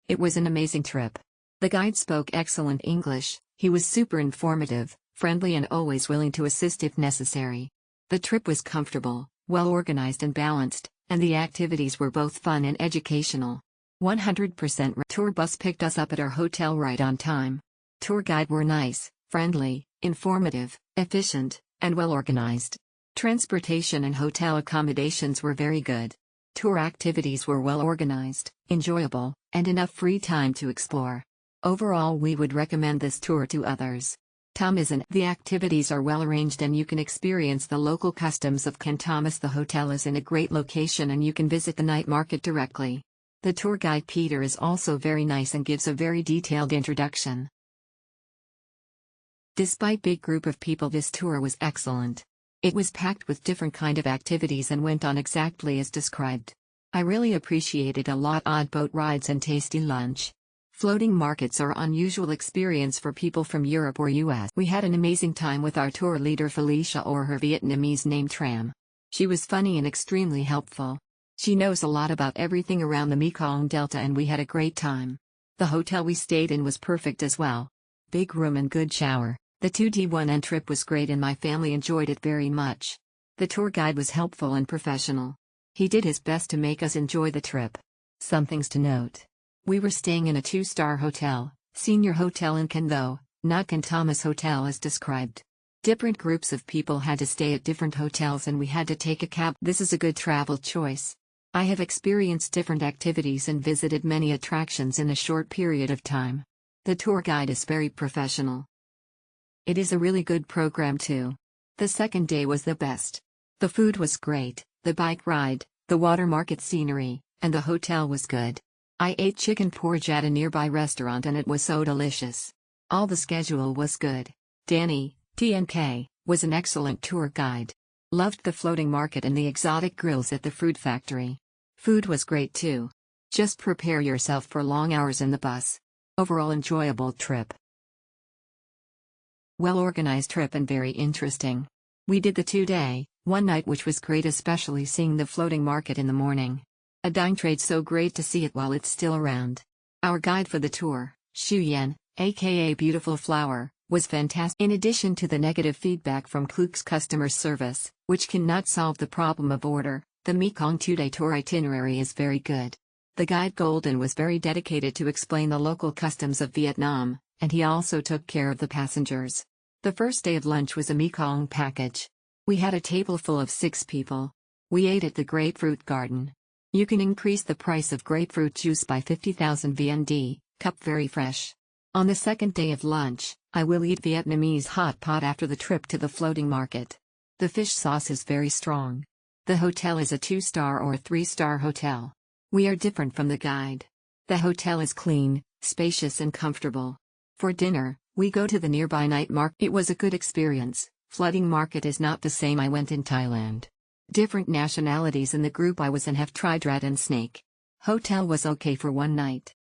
It was an amazing trip. The guide spoke excellent English, he was super informative, friendly and always willing to assist if necessary. The trip was comfortable, well organized and balanced, and the activities were both fun and educational. 100% tour bus picked us up at our hotel right on time. Tour guide were nice, friendly, informative, efficient, and well organized. Transportation and hotel accommodations were very good. Tour activities were well organized, enjoyable, and enough free time to explore. Overall, we would recommend this tour to others. The activities are well arranged and you can experience the local customs of Can Tho. The hotel is in a great location and you can visit the night market directly. The tour guide Peter is also very nice and gives a very detailed introduction. Despite big group of people, this tour was excellent. It was packed with different kind of activities and went on exactly as described. I really appreciated a lot odd boat rides and tasty lunch. Floating markets are unusual experience for people from Europe or US. We had an amazing time with our tour leader Felicia, or her Vietnamese name Tram. She was funny and extremely helpful. She knows a lot about everything around the Mekong Delta and we had a great time. The hotel we stayed in was perfect as well. Big room and good shower. The 2D1N trip was great and my family enjoyed it very much. The tour guide was helpful and professional. He did his best to make us enjoy the trip. Some things to note. We were staying in a 2-star hotel, senior hotel in Can Tho, not Can Thomas Hotel as described. Different groups of people had to stay at different hotels and we had to take a cab. This is a good travel choice. I have experienced different activities and visited many attractions in a short period of time. The tour guide is very professional. It is a really good program too. The second day was the best. The food was great, the bike ride, the water market scenery, and the hotel was good. I ate chicken porridge at a nearby restaurant and it was so delicious. All the schedule was good. Danny, TNK, was an excellent tour guide. Loved the floating market and the exotic grills at the fruit factory. Food was great too. Just prepare yourself for long hours in the bus. Overall enjoyable trip. Well-organized trip and very interesting. We did the 2-day, 1 night which was great, especially seeing the floating market in the morning. A dine trade, so great to see it while it's still around. Our guide for the tour, Shu Yen, aka Beautiful Flower, was fantastic. In addition to the negative feedback from Klook's customer service, which cannot solve the problem of order, the Mekong 2-day tour itinerary is very good. The guide Golden was very dedicated to explain the local customs of Vietnam, and he also took care of the passengers. The first day of lunch was a Mekong package. We had a table full of 6 people. We ate at the grapefruit garden. You can increase the price of grapefruit juice by 50,000 VND, cup very fresh. On the second day of lunch, I will eat Vietnamese hot pot after the trip to the floating market. The fish sauce is very strong. The hotel is a 2-star or 3-star hotel. We are different from the guide. The hotel is clean, spacious and comfortable. For dinner, we go to the nearby night market. It was a good experience. Floating market is not the same I went in Thailand. Different nationalities in the group I was in have tried rat and snake. Hotel was okay for 1 night.